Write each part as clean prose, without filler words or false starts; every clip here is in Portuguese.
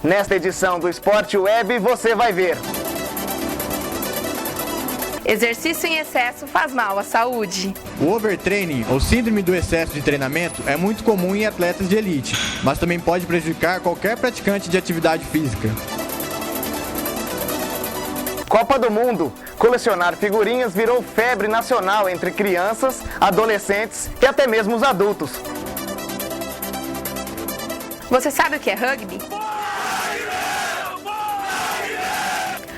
Nesta edição do Esporte Web você vai ver: exercício em excesso faz mal à saúde. O overtraining, ou síndrome do excesso de treinamento, é muito comum em atletas de elite, mas também pode prejudicar qualquer praticante de atividade física. Copa do Mundo. Colecionar figurinhas virou febre nacional entre crianças, adolescentes e até mesmo os adultos. Você sabe o que é rugby?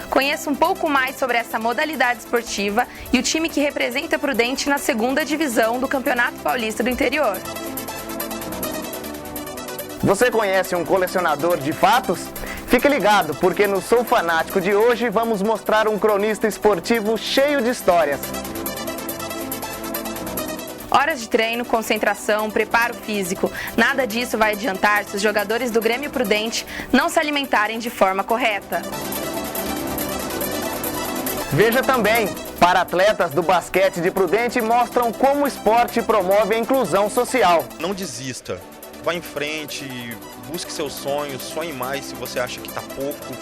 Conheça um pouco mais sobre essa modalidade esportiva e o time que representa Prudente na 2ª divisão do Campeonato Paulista do Interior. Você conhece um colecionador de fatos? Fique ligado, porque no Sou Fanático de hoje vamos mostrar um cronista esportivo cheio de histórias. Horas de treino, concentração, preparo físico, nada disso vai adiantar se os jogadores do Grêmio Prudente não se alimentarem de forma correta. Veja também, para atletas do basquete de Prudente mostram como o esporte promove a inclusão social. Não desista, vá em frente, busque seus sonhos, sonhe mais se você acha que está pouco,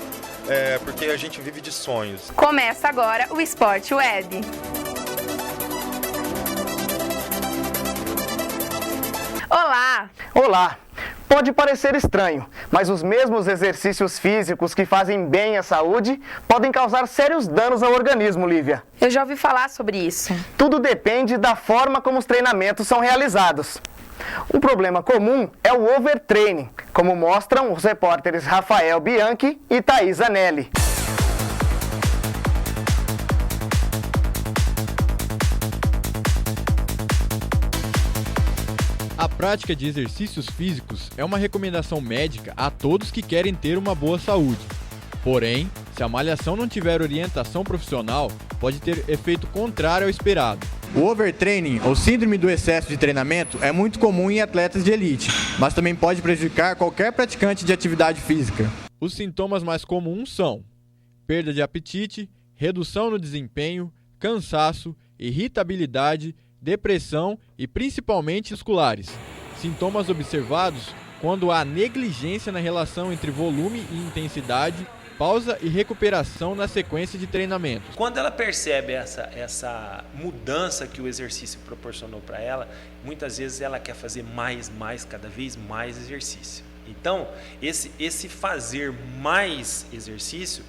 porque a gente vive de sonhos. Começa agora o Esporte Web. Olá! Olá! Pode parecer estranho, mas os mesmos exercícios físicos que fazem bem à saúde podem causar sérios danos ao organismo, Lívia. Eu já ouvi falar sobre isso. Tudo depende da forma como os treinamentos são realizados. Um problema comum é o overtraining, como mostram os repórteres Rafael Bianchi e Thaís Anelli. A prática de exercícios físicos é uma recomendação médica a todos que querem ter uma boa saúde. Porém, se a malhação não tiver orientação profissional, pode ter efeito contrário ao esperado. O overtraining, ou síndrome do excesso de treinamento, é muito comum em atletas de elite, mas também pode prejudicar qualquer praticante de atividade física. Os sintomas mais comuns são perda de apetite, redução no desempenho, cansaço, irritabilidade, depressão e principalmente musculares. Sintomas observados quando há negligência na relação entre volume e intensidade, pausa e recuperação na sequência de treinamento. Quando ela percebe essa mudança que o exercício proporcionou para ela, muitas vezes ela quer fazer mais, cada vez mais exercício. Então, esse fazer mais exercício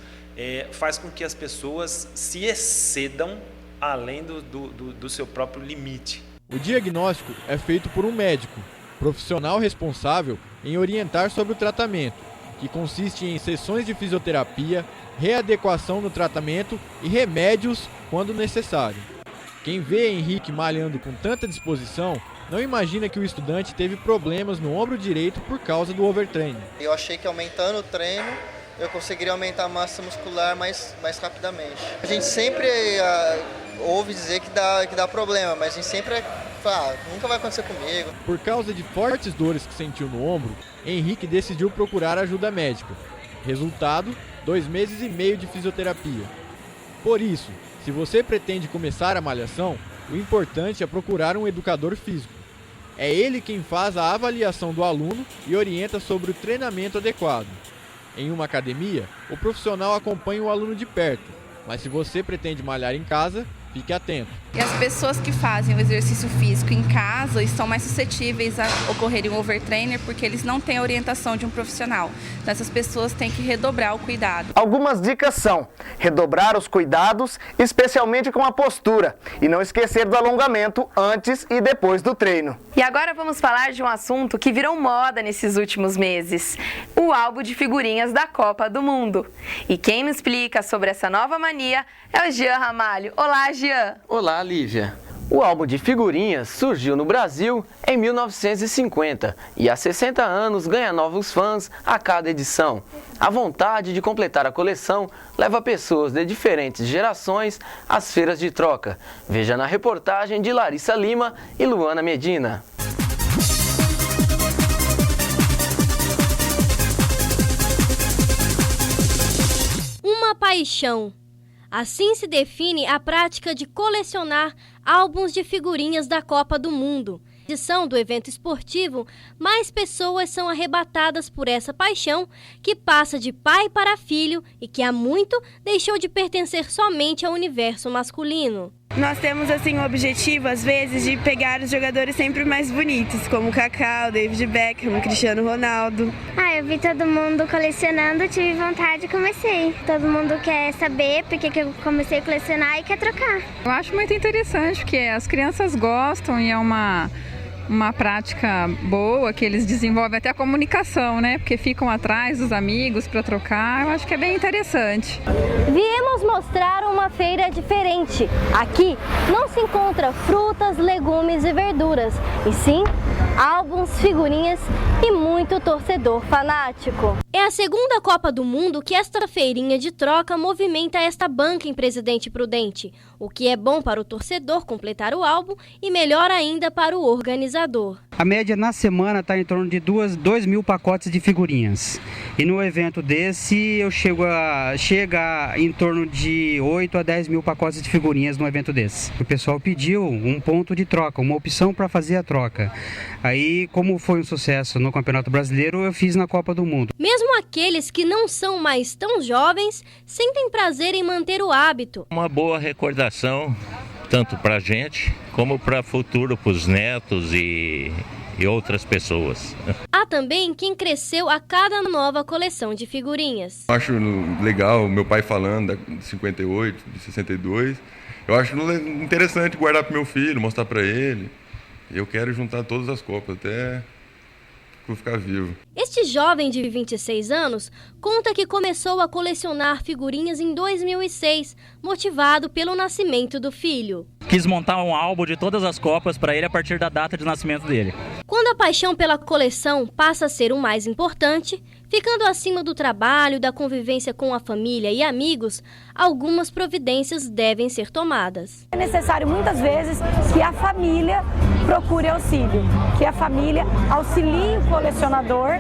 faz com que as pessoas se excedam além do seu próprio limite. O diagnóstico é feito por um médico, profissional responsável em orientar sobre o tratamento, que consiste em sessões de fisioterapia, readequação no tratamento e remédios quando necessário. Quem vê Henrique malhando com tanta disposição, não imagina que o estudante teve problemas no ombro direito por causa do overtraining. Eu achei que aumentando o treino, eu conseguiria aumentar a massa muscular mais rapidamente. A gente sempre ouve dizer que dá problema, mas a gente sempre fala, nunca vai acontecer comigo. Por causa de fortes dores que sentiu no ombro, Henrique decidiu procurar ajuda médica. Resultado, 2 meses e meio de fisioterapia. Por isso, se você pretende começar a malhação, o importante é procurar um educador físico. É ele quem faz a avaliação do aluno e orienta sobre o treinamento adequado. Em uma academia, o profissional acompanha o aluno de perto, mas se você pretende malhar em casa, fique atento. E as pessoas que fazem o exercício físico em casa estão mais suscetíveis a ocorrerem um overtrainer porque eles não têm a orientação de um profissional. Então, essas pessoas têm que redobrar o cuidado. Algumas dicas são redobrar os cuidados, especialmente com a postura, e não esquecer do alongamento antes e depois do treino. E agora vamos falar de um assunto que virou moda nesses últimos meses: o álbum de figurinhas da Copa do Mundo. E quem me explica sobre essa nova mania é o Jean Ramalho. Olá, Jean! Olá, Lívia. O álbum de figurinhas surgiu no Brasil em 1950 e há 60 anos ganha novos fãs a cada edição. A vontade de completar a coleção leva pessoas de diferentes gerações às feiras de troca. Veja na reportagem de Larissa Lima e Luana Medina. Uma paixão. Assim se define a prática de colecionar álbuns de figurinhas da Copa do Mundo. edição do evento esportivo, mais pessoas são arrebatadas por essa paixão que passa de pai para filho e que há muito deixou de pertencer somente ao universo masculino. Nós temos assim o objetivo, às vezes, de pegar os jogadores sempre mais bonitos, como o Kaká, o David Beckham, o Cristiano Ronaldo. Eu vi todo mundo colecionando, tive vontade e comecei. Todo mundo quer saber porque que eu comecei a colecionar e quer trocar. Eu acho muito interessante, porque as crianças gostam e é uma prática boa, que eles desenvolvem até a comunicação, né? Porque ficam atrás dos amigos para trocar. Eu acho que é bem interessante. Viemos mostrar uma feira diferente. Aqui não se encontra frutas, legumes e verduras, e sim álbuns, figurinhas e muito torcedor fanático. É a segunda Copa do Mundo que esta feirinha de troca movimenta esta banca em Presidente Prudente, o que é bom para o torcedor completar o álbum e melhor ainda para o organizador. A média na semana está em torno de 2.000 pacotes de figurinhas. E no evento desse chega em torno de 8 a 10 mil pacotes de figurinhas no evento desse. O pessoal pediu um ponto de troca, uma opção para fazer a troca. Aí, como foi um sucesso no Campeonato Brasileiro, eu fiz na Copa do Mundo. Mesmo aqueles que não são mais tão jovens, sentem prazer em manter o hábito. Uma boa recordação, tanto para a gente, como para o futuro, para os netos e outras pessoas. Há também quem cresceu a cada nova coleção de figurinhas. Acho legal meu pai falando de 58, de 62. Eu acho interessante guardar para meu filho, mostrar para ele. Eu quero juntar todas as copas até eu ficar vivo. Este jovem de 26 anos conta que começou a colecionar figurinhas em 2006, motivado pelo nascimento do filho. Quis montar um álbum de todas as copas para ele a partir da data de nascimento dele. Quando a paixão pela coleção passa a ser o mais importante, ficando acima do trabalho, da convivência com a família e amigos, algumas providências devem ser tomadas. É necessário muitas vezes que a família procure auxílio, que a família auxilie o colecionador,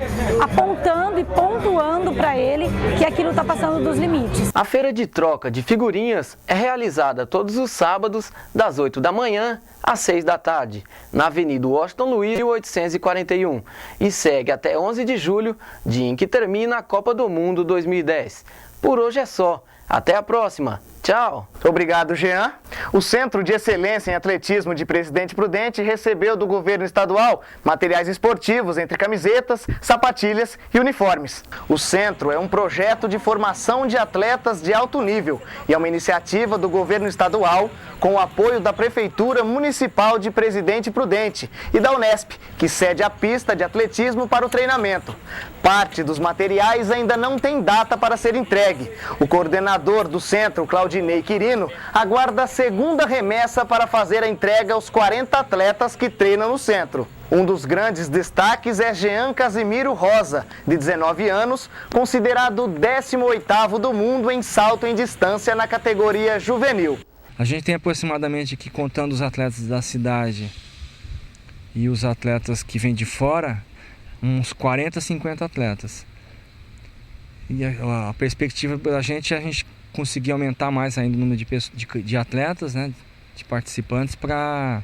apontando e pontuando para ele que aquilo está passando dos limites. A feira de troca de figurinhas é realizada todos os sábados, das 8 da manhã às 6 da tarde, na Avenida Washington Luiz, 1841, e segue até 11 de julho, dia em que termina a Copa do Mundo 2010. Por hoje é só. Até a próxima. Tchau. Obrigado, Jean. O Centro de Excelência em Atletismo de Presidente Prudente recebeu do governo estadual materiais esportivos entre camisetas, sapatilhas e uniformes. O centro é um projeto de formação de atletas de alto nível e é uma iniciativa do governo estadual com o apoio da Prefeitura Municipal de Presidente Prudente e da Unesp, que cede a pista de atletismo para o treinamento. Parte dos materiais ainda não tem data para ser entregue. O coordenador do centro, Claudinei Quirino, aguarda a segunda remessa para fazer a entrega aos 40 atletas que treinam no centro. Um dos grandes destaques é Jean Casimiro Rosa, de 19 anos, considerado o 18º do mundo em salto em distância na categoria juvenil. A gente tem aproximadamente aqui, contando os atletas da cidade e os atletas que vêm de fora, uns 40, 50 atletas. E a perspectiva da gente é a gente conseguir aumentar mais ainda o número de atletas, né, de participantes, para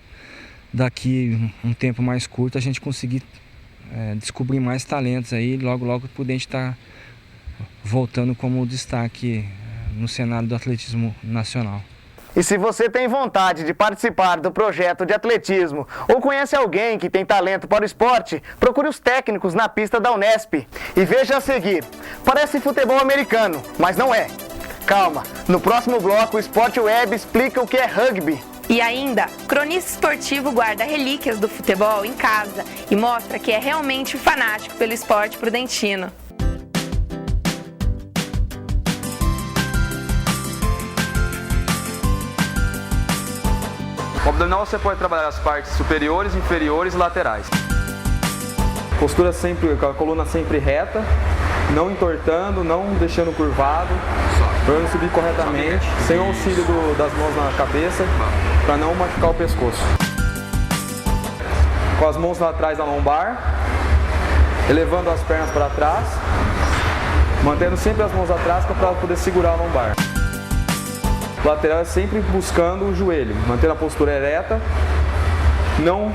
daqui um tempo mais curto a gente conseguir descobrir mais talentos aí, logo Prudente está voltando como destaque no cenário do atletismo nacional. E se você tem vontade de participar do projeto de atletismo ou conhece alguém que tem talento para o esporte, procure os técnicos na pista da Unesp. E veja a seguir, parece futebol americano, mas não é. Calma, no próximo bloco o Sport Web explica o que é rugby. E ainda, cronista esportivo guarda relíquias do futebol em casa e mostra que é realmente fanático pelo esporte prudentino. O abdominal você pode trabalhar as partes superiores, inferiores e laterais. Postura sempre, com a coluna sempre reta, não entortando, não deixando curvado, para subir corretamente, sem o auxílio das mãos na cabeça, para não machucar o pescoço. Com as mãos lá atrás da lombar, elevando as pernas para trás, mantendo sempre as mãos atrás para poder segurar a lombar. O lateral é sempre buscando o joelho, mantendo a postura ereta, não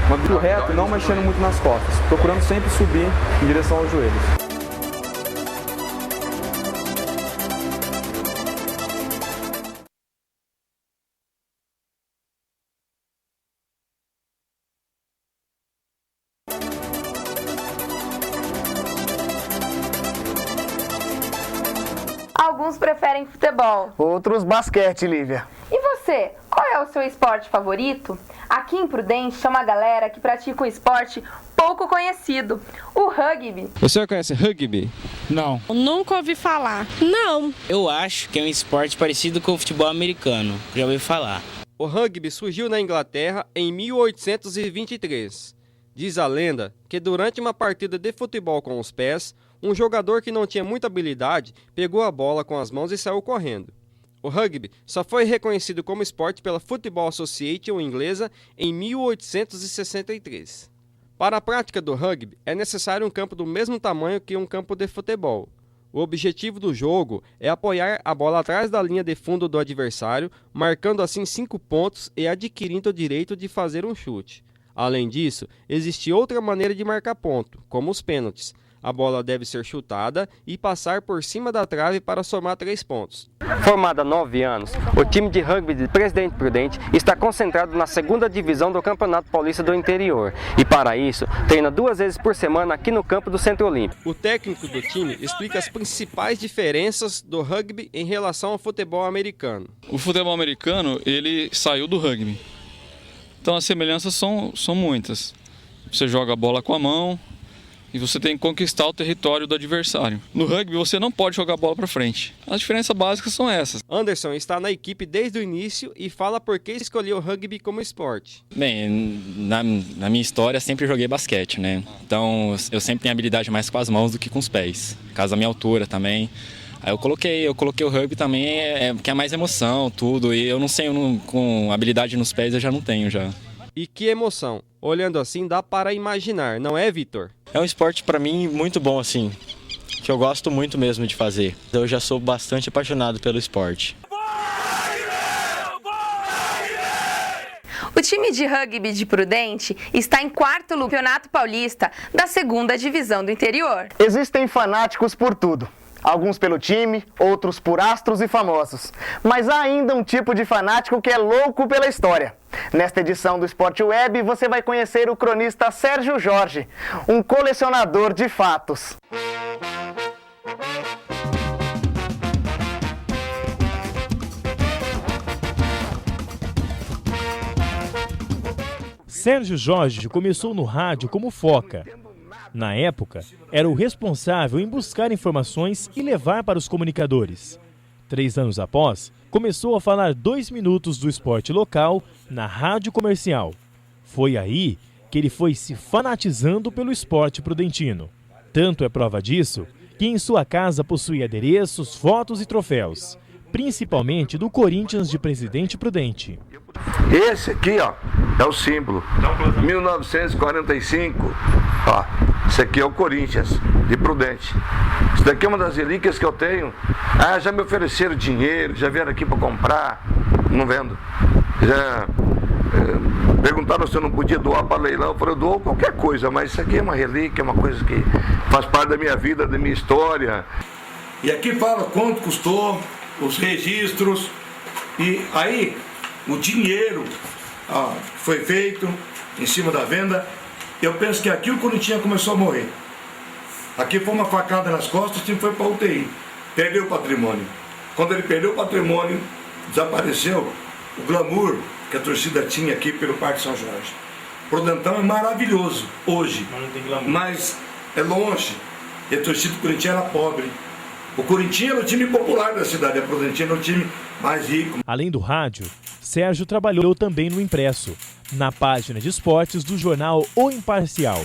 Mandando reto e não mexendo muito nas costas, procurando sempre subir em direção aos joelhos. Alguns preferem futebol. Outros basquete, Lívia. E você, qual é o seu esporte favorito? Aqui em Prudente tem uma galera que pratica um esporte pouco conhecido, o rugby. Você conhece rugby? Não. Eu nunca ouvi falar. Não. Eu acho que é um esporte parecido com o futebol americano. Já ouvi falar. O rugby surgiu na Inglaterra em 1823. Diz a lenda que durante uma partida de futebol com os pés, um jogador que não tinha muita habilidade pegou a bola com as mãos e saiu correndo. O rugby só foi reconhecido como esporte pela Football Association inglesa em 1863. Para a prática do rugby, é necessário um campo do mesmo tamanho que um campo de futebol. O objetivo do jogo é apoiar a bola atrás da linha de fundo do adversário, marcando assim 5 pontos e adquirindo o direito de fazer um chute. Além disso, existe outra maneira de marcar ponto, como os pênaltis. A bola deve ser chutada e passar por cima da trave para somar 3 pontos. Formado há 9 anos, o time de rugby de Presidente Prudente está concentrado na 2ª divisão do Campeonato Paulista do Interior e, para isso, treina 2 vezes por semana aqui no campo do Centro Olímpico. O técnico do time explica as principais diferenças do rugby em relação ao futebol americano. O futebol americano, ele saiu do rugby. Então as semelhanças são muitas. Você joga a bola com a mão e você tem que conquistar o território do adversário. No rugby você não pode jogar a bola para frente. As diferenças básicas são essas. Anderson está na equipe desde o início e fala por que escolheu o rugby como esporte. Bem, na minha história sempre joguei basquete, né? Então eu sempre tenho habilidade mais com as mãos do que com os pés. Por causa da minha altura também. Aí eu coloquei o rugby também, porque é mais emoção, tudo. E eu não sei, com habilidade nos pés eu já não tenho já. E que emoção! Olhando assim dá para imaginar, não é, Vitor? É um esporte para mim muito bom assim, que eu gosto muito mesmo de fazer. Eu já sou bastante apaixonado pelo esporte. O time de rugby de Prudente está em 4º no Campeonato Paulista da 2ª Divisão do Interior. Existem fanáticos por tudo. Alguns pelo time, outros por astros e famosos. Mas há ainda um tipo de fanático que é louco pela história. Nesta edição do Esporte Web, você vai conhecer o cronista Sérgio Jorge, um colecionador de fatos. Sérgio Jorge começou no rádio como foca. Na época, era o responsável em buscar informações e levar para os comunicadores. 3 anos após, começou a falar 2 minutos do esporte local na rádio comercial. Foi aí que ele foi se fanatizando pelo esporte prudentino. Tanto é prova disso que em sua casa possui adereços, fotos e troféus, principalmente do Corinthians de Presidente Prudente. Esse aqui, ó, é o símbolo. 1945. Ó, esse aqui é o Corinthians de Prudente. Isso daqui é uma das relíquias que eu tenho. Ah, já me ofereceram dinheiro, já vieram aqui para comprar. Não vendo. Já perguntaram se eu não podia doar para leilão. Eu falei, eu dou qualquer coisa, mas isso aqui é uma relíquia, é uma coisa que faz parte da minha vida, da minha história. E aqui fala quanto custou, os registros, e aí o dinheiro foi feito em cima da venda. Eu penso que aqui o Corinthians começou a morrer. Aqui foi uma facada nas costas, o time foi para a UTI. Perdeu o patrimônio. Quando ele perdeu o patrimônio, desapareceu o glamour que a torcida tinha aqui pelo Parque São Jorge. Prudentão é maravilhoso hoje, mas é longe. E a torcida do Corinthians era pobre. O Corinthians era o time popular da cidade, a Prudentina era o time mais rico. Além do rádio, Sérgio trabalhou também no impresso, na página de esportes do jornal O Imparcial.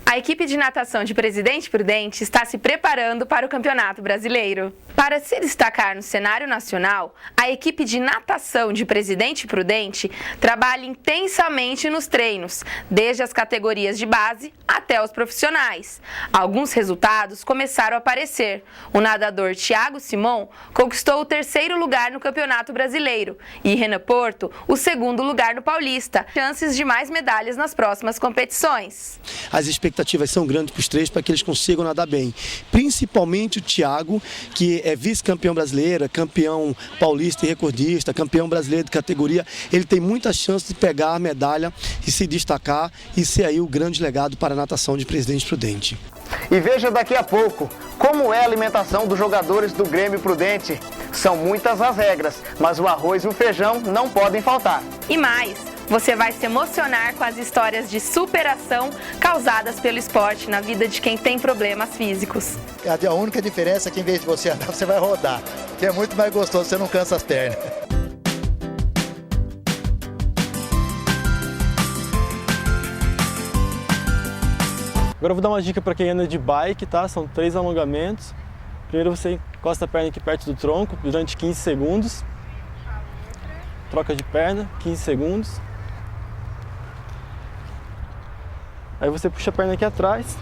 A equipe de natação de Presidente Prudente está se preparando para o Campeonato Brasileiro. Para se destacar no cenário nacional, a equipe de natação de Presidente Prudente trabalha intensamente nos treinos, desde as categorias de base até os profissionais. Alguns resultados começaram a aparecer. O nadador Thiago Simon conquistou o 3º lugar no Campeonato Brasileiro e Renan Porto o 2º lugar no Paulista. Chances de mais medalhas nas próximas competições. As expectativas são grandes para os 3 para que eles consigam nadar bem. Principalmente o Thiago, que é vice-campeão brasileiro, campeão paulista e recordista, campeão brasileiro de categoria. Ele tem muita chance de pegar a medalha e se destacar e ser aí o grande legado para a natação de Presidente Prudente. E veja daqui a pouco como é a alimentação dos jogadores do Grêmio Prudente. São muitas as regras, mas o arroz e o feijão não podem faltar. E mais, você vai se emocionar com as histórias de superação causadas pelo esporte na vida de quem tem problemas físicos. A única diferença é que em vez de você andar, você vai rodar, que é muito mais gostoso, você não cansa as pernas. Agora eu vou dar uma dica para quem anda de bike, tá? São 3 alongamentos. Primeiro você encosta a perna aqui perto do tronco durante 15 segundos. Troca de perna, 15 segundos. Aí você puxa a perna aqui atrás.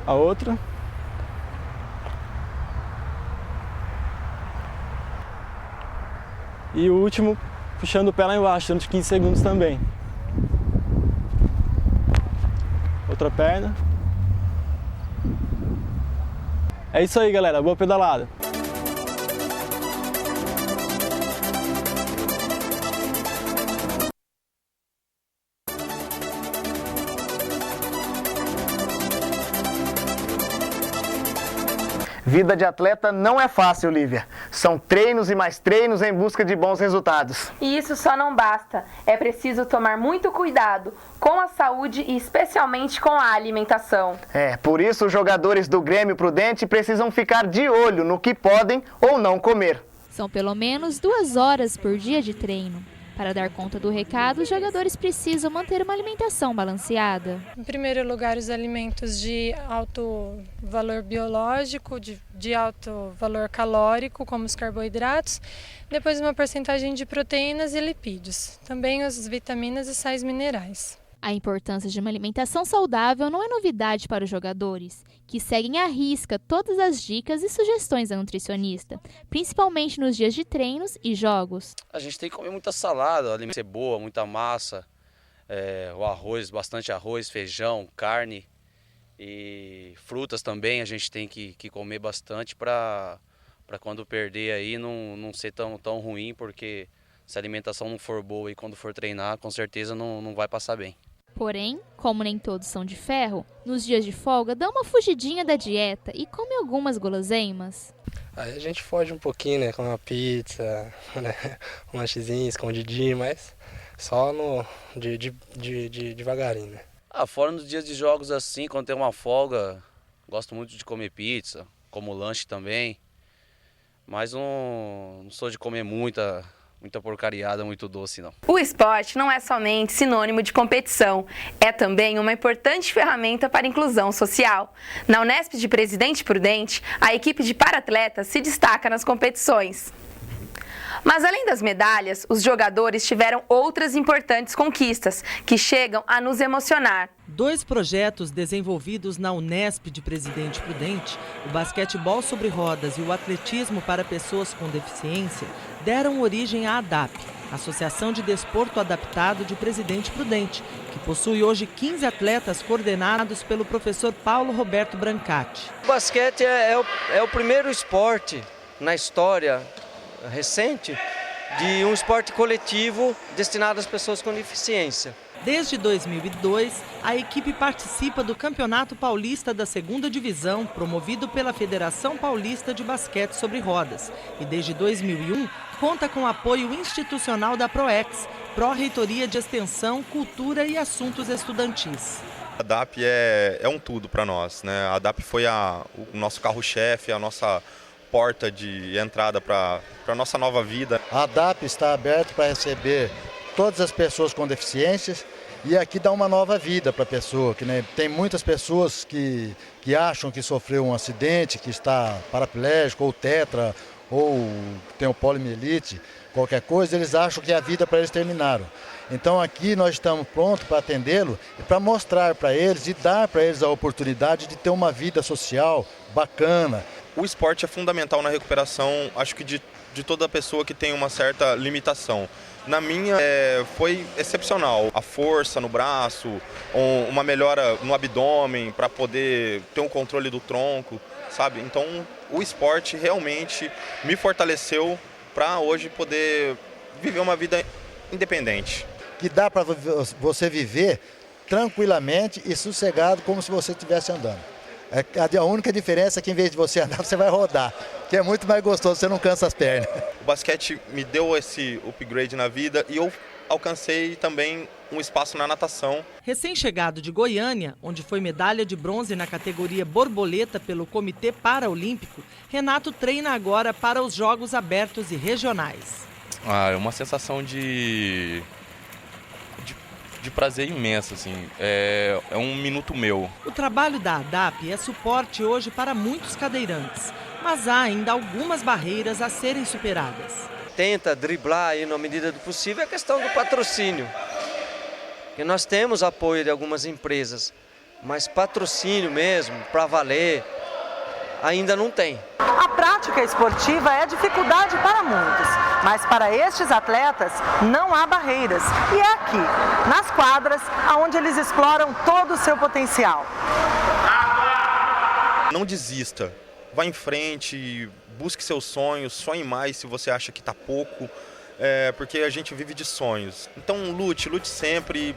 A outra. E o último, puxando o pé lá embaixo, durante 15 segundos também. Outra perna. É isso aí, galera. Boa pedalada. Vida de atleta não é fácil, Lívia. São treinos e mais treinos em busca de bons resultados. E isso só não basta. É preciso tomar muito cuidado com a saúde e especialmente com a alimentação. Por isso os jogadores do Grêmio Prudente precisam ficar de olho no que podem ou não comer. São pelo menos 2 horas por dia de treino. Para dar conta do recado, os jogadores precisam manter uma alimentação balanceada. Em primeiro lugar, os alimentos de alto valor biológico, de alto valor calórico, como os carboidratos. Depois, uma porcentagem de proteínas e lipídios. Também as vitaminas e sais minerais. A importância de uma alimentação saudável não é novidade para os jogadores, que seguem à risca todas as dicas e sugestões da nutricionista, principalmente nos dias de treinos e jogos. A gente tem que comer muita salada, cebola, muita massa, o arroz, bastante arroz, feijão, carne e frutas também. A gente tem que comer bastante para quando perder aí não ser tão ruim, porque se a alimentação não for boa e quando for treinar, com certeza não vai passar bem. Porém, como nem todos são de ferro, nos dias de folga dá uma fugidinha da dieta e come algumas guloseimas. Aí a gente foge um pouquinho, né? Come uma pizza, né? Um lanchezinho escondidinho, mas só devagarinho, né? Fora nos dias de jogos assim, quando tem uma folga, gosto muito de comer pizza, como lanche também. Mas não sou de comer muita porcariada, muito doce, não. O esporte não é somente sinônimo de competição, é também uma importante ferramenta para a inclusão social. Na Unesp de Presidente Prudente, a equipe de paratletas se destaca nas competições. Mas além das medalhas, os jogadores tiveram outras importantes conquistas que chegam a nos emocionar. 2 projetos desenvolvidos na Unesp de Presidente Prudente, o basquetebol sobre rodas e o atletismo para pessoas com deficiência, deram origem à ADAP, Associação de Desporto Adaptado de Presidente Prudente, que possui hoje 15 atletas coordenados pelo professor Paulo Roberto Brancati. O basquete é o primeiro esporte na história recente de um esporte coletivo destinado às pessoas com deficiência. Desde 2002, a equipe participa do Campeonato Paulista da 2ª Divisão, promovido pela Federação Paulista de Basquete sobre Rodas. E desde 2001, conta com apoio institucional da PROEX, Pró-Reitoria de Extensão, Cultura e Assuntos Estudantis. A ADAP é um tudo para nós, né? A ADAP foi o nosso carro-chefe, a nossa porta de entrada para a nossa nova vida. A ADAP está aberta para receber todas as pessoas com deficiências E aqui dá uma nova vida para a pessoa, que, né, tem muitas pessoas que acham que sofreu um acidente, que está paraplégico ou tetra, ou tem o poliomielite, qualquer coisa, eles acham que a vida para eles terminaram. Então aqui nós estamos prontos para atendê-lo e para mostrar para eles e dar para eles a oportunidade de ter uma vida social bacana. O esporte é fundamental na recuperação, acho que de toda pessoa que tem uma certa limitação. Na minha, foi excepcional. A força no braço, uma melhora no abdômen para poder ter um controle do tronco, sabe? Então, o esporte realmente me fortaleceu para hoje poder viver uma vida independente. Que dá para você viver tranquilamente e sossegado como se você estivesse andando. A única diferença é que em vez de você andar, você vai rodar, que é muito mais gostoso, você não cansa as pernas. O basquete me deu esse upgrade na vida e eu alcancei também um espaço na natação. Recém-chegado de Goiânia, onde foi medalha de bronze na categoria borboleta pelo Comitê Paraolímpico, Renato treina agora para os Jogos Abertos e Regionais. É uma sensação de prazer imenso, assim. É um minuto meu. O trabalho da ADAP é suporte hoje para muitos cadeirantes, mas há ainda algumas barreiras a serem superadas. Tenta driblar aí na medida do possível a questão do patrocínio. Porque nós temos apoio de algumas empresas, mas patrocínio mesmo, para valer, ainda não tem. A prática esportiva é dificuldade para muitos, mas para estes atletas não há barreiras. E é aqui, nas quadras, onde eles exploram todo o seu potencial. Não desista, vá em frente, busque seus sonhos, sonhe mais se você acha que está pouco, porque a gente vive de sonhos. Então lute sempre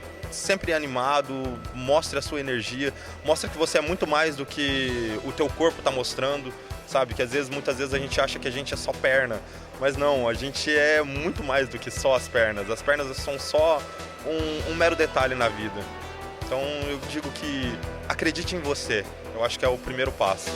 animado, mostre a sua energia, mostre que você é muito mais do que o teu corpo está mostrando, sabe? Que muitas vezes a gente acha que a gente é só perna, mas não, a gente é muito mais do que só as pernas são só um mero detalhe na vida. Então eu digo que acredite em você, eu acho que é o primeiro passo.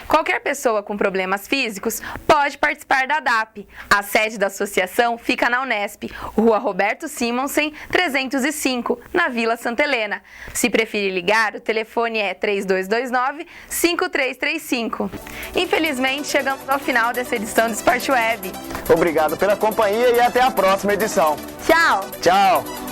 Qualquer pessoa com problemas físicos pode participar da ADAP. A sede da associação fica na Unesp, Rua Roberto Simonsen, 305, na Vila Santa Helena. Se preferir ligar, o telefone é 3229-5335. Infelizmente, chegamos ao final dessa edição do Sport Web. Obrigado pela companhia e até a próxima edição. Tchau! Tchau!